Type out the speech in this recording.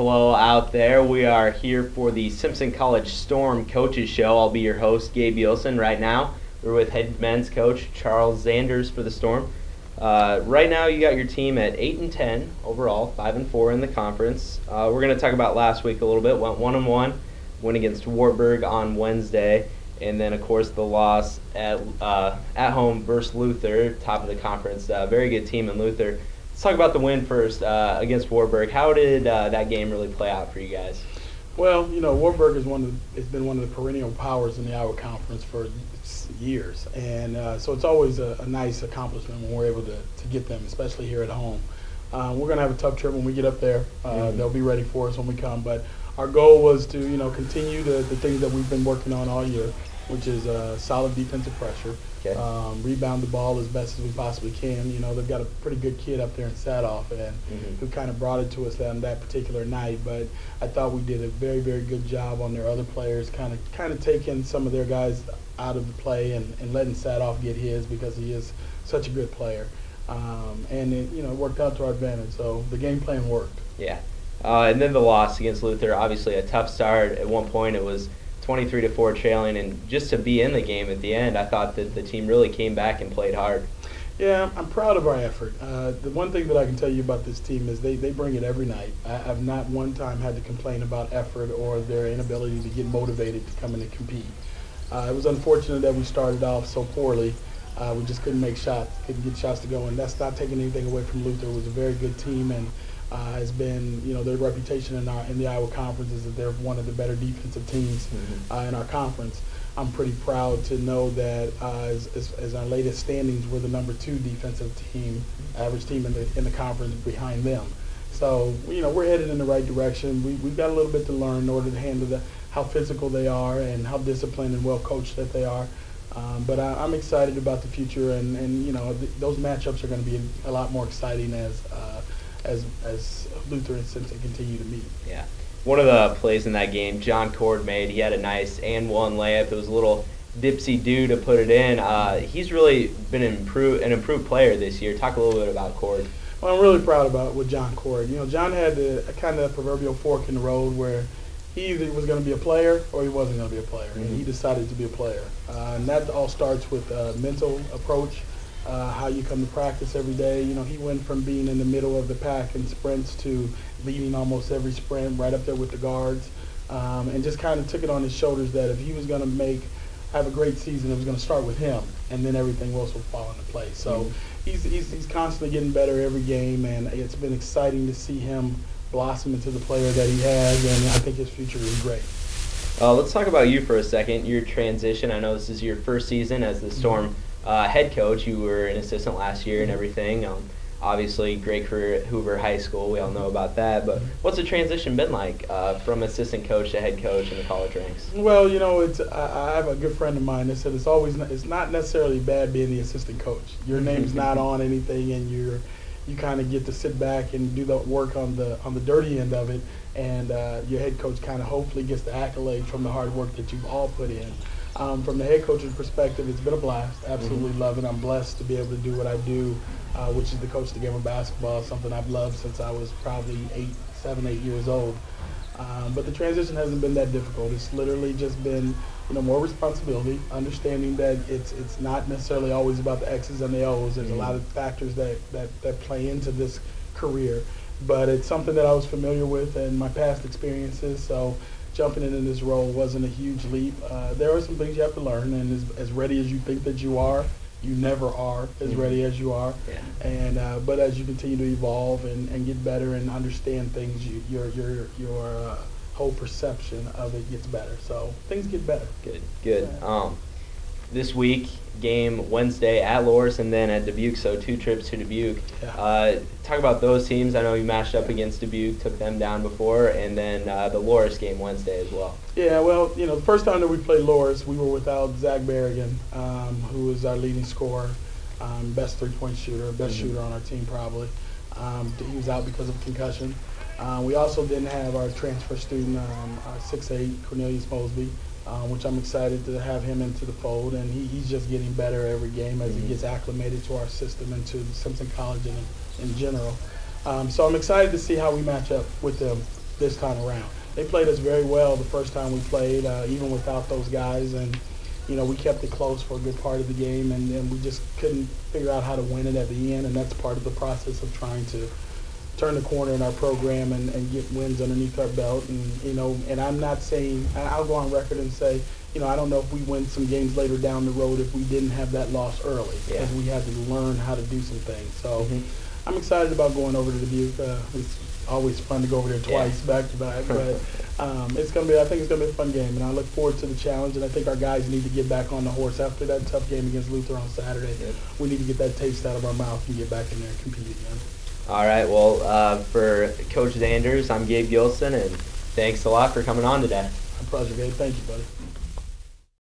Hello out there. We are here for the Simpson College Storm Coaches Show. I'll be your host, Gabe Gilson. Right now, we're with head men's coach Charles Zanders for the Storm. Right now, you got your team at 8-10 overall, 5-4 in the conference. We're going to talk about last week a little bit. Went 1-1, win against Wartburg on Wednesday, and then of course the loss at home versus Luther, top of the conference. Very good team in Luther. Let's talk about the win first against Wartburg. How did that game really play out for you guys? Well, Wartburg is it's been one of the perennial powers in the Iowa Conference for years, and so it's always a nice accomplishment when we're able to get them, especially here at home. We're going to have a tough trip when we get up there. They'll be ready for us when we come, but our goal was to continue the things that we've been working on all year, which is solid defensive pressure. Okay. Rebound the ball as best as we possibly can. They've got a pretty good kid up there in Sadoff, and who kind of brought it to us on that particular night. But I thought we did a very, very good job on their other players, kind of taking some of their guys out of the play and letting Sadoff get his because he is such a good player. And it worked out to our advantage. So the game plan worked. Yeah. And then the loss against Luther, obviously a tough start. At one point it was 23-4 trailing, and just to be in the game at the end, I thought that the team really came back and played hard. Yeah, I'm proud of our effort. The one thing that I can tell you about this team is they bring it every night. I've not one time had to complain about effort or their inability to get motivated to come in and compete. It was unfortunate that we started off so poorly. We just couldn't make shots, couldn't get shots to go, and that's not taking anything away from Luther. It was a very good team, and has been, their reputation in the Iowa Conference is that they're one of the better defensive teams in our conference. I'm pretty proud to know that as our latest standings, we're the number 2 defensive team, average team in the conference behind them. So we're headed in the right direction. We've got a little bit to learn in order to handle how physical they are and how disciplined and well coached that they are. But I'm excited about the future, and those matchups are going to be a lot more exciting as Luther and Simpson continue to meet. Yeah. One of the plays in that game, John Cord made, he had a nice and one layup. It was a little dipsy-do to put it in. He's really been an improved player this year. Talk a little bit about Cord. Well, I'm really proud with John Cord. John had a kind of proverbial fork in the road where he either was going to be a player or he wasn't going to be a player, and he decided to be a player. And that all starts with a mental approach, how you come to practice every day. He went from being in the middle of the pack in sprints to leading almost every sprint, right up there with the guards, and just kind of took it on his shoulders that if he was going to have a great season, it was going to start with him, and then everything else will fall into place. So he's constantly getting better every game, and it's been exciting to see him blossom into the player that he has, and I think his future is great. Let's talk about you for a second, your transition. I know this is your first season as the Storm head coach. You were an assistant last year and everything. Obviously, great career at Hoover High School. We all know about that. But what's the transition been like from assistant coach to head coach in the college ranks? Well, I have a good friend of mine that said it's not necessarily bad being the assistant coach. Your name's not on anything, and you kind of get to sit back and do the work on the dirty end of it, and your head coach kind of hopefully gets the accolades from the hard work that you've all put in. From the head coach's perspective, it's been a blast. Absolutely love it. I'm blessed to be able to do what I do, which is to coach the game of basketball, something I've loved since I was probably 7, 8 years old. But the transition hasn't been that difficult. It's literally just been more responsibility, understanding that it's not necessarily always about the X's and the O's. There's a lot of factors that play into this career, but it's something that I was familiar with in my past experiences, so jumping into this role wasn't a huge leap. There are some things you have to learn, and as ready as you think that you are, you never are as ready as you are. Yeah. And but as you continue to evolve and get better and understand things, your whole perception of it gets better. So things get better. Good. Yeah. This week, game Wednesday at Loras and then at Dubuque, so 2 trips to Dubuque. Yeah. Talk about those teams. I know you matched up against Dubuque, took them down before, and then the Loras game Wednesday as well. Yeah, well, the first time that we played Loras, we were without Zach Berrigan, who is our leading scorer, best three-point shooter, best shooter on our team probably. He was out because of concussion. We also didn't have our transfer student, 6'8", Cornelius Mosby, which I'm excited to have him into the fold, and he's just getting better every game as he gets acclimated to our system and to Simpson College in general. So I'm excited to see how we match up with them this time around. They played us very well the first time we played, even without those guys, and we kept it close for a good part of the game, and we just couldn't figure out how to win it at the end, and that's part of the process of trying to turn the corner in our program and get wins underneath our belt. And I'm not saying, I'll go on record and say, I don't know if we win some games later down the road if we didn't have that loss early, because we had to learn how to do some things. So I'm excited about going over to Dubuque. It's always fun to go over there twice back to back, but I think it's going to be a fun game, and I look forward to the challenge. And I think our guys need to get back on the horse after that tough game against Luther on Saturday. We need to get that taste out of our mouth and get back in there and compete again. All right, well, for Coach Zanders, I'm Gabe Gilson, and thanks a lot for coming on today. My pleasure, Gabe. Thank you, buddy.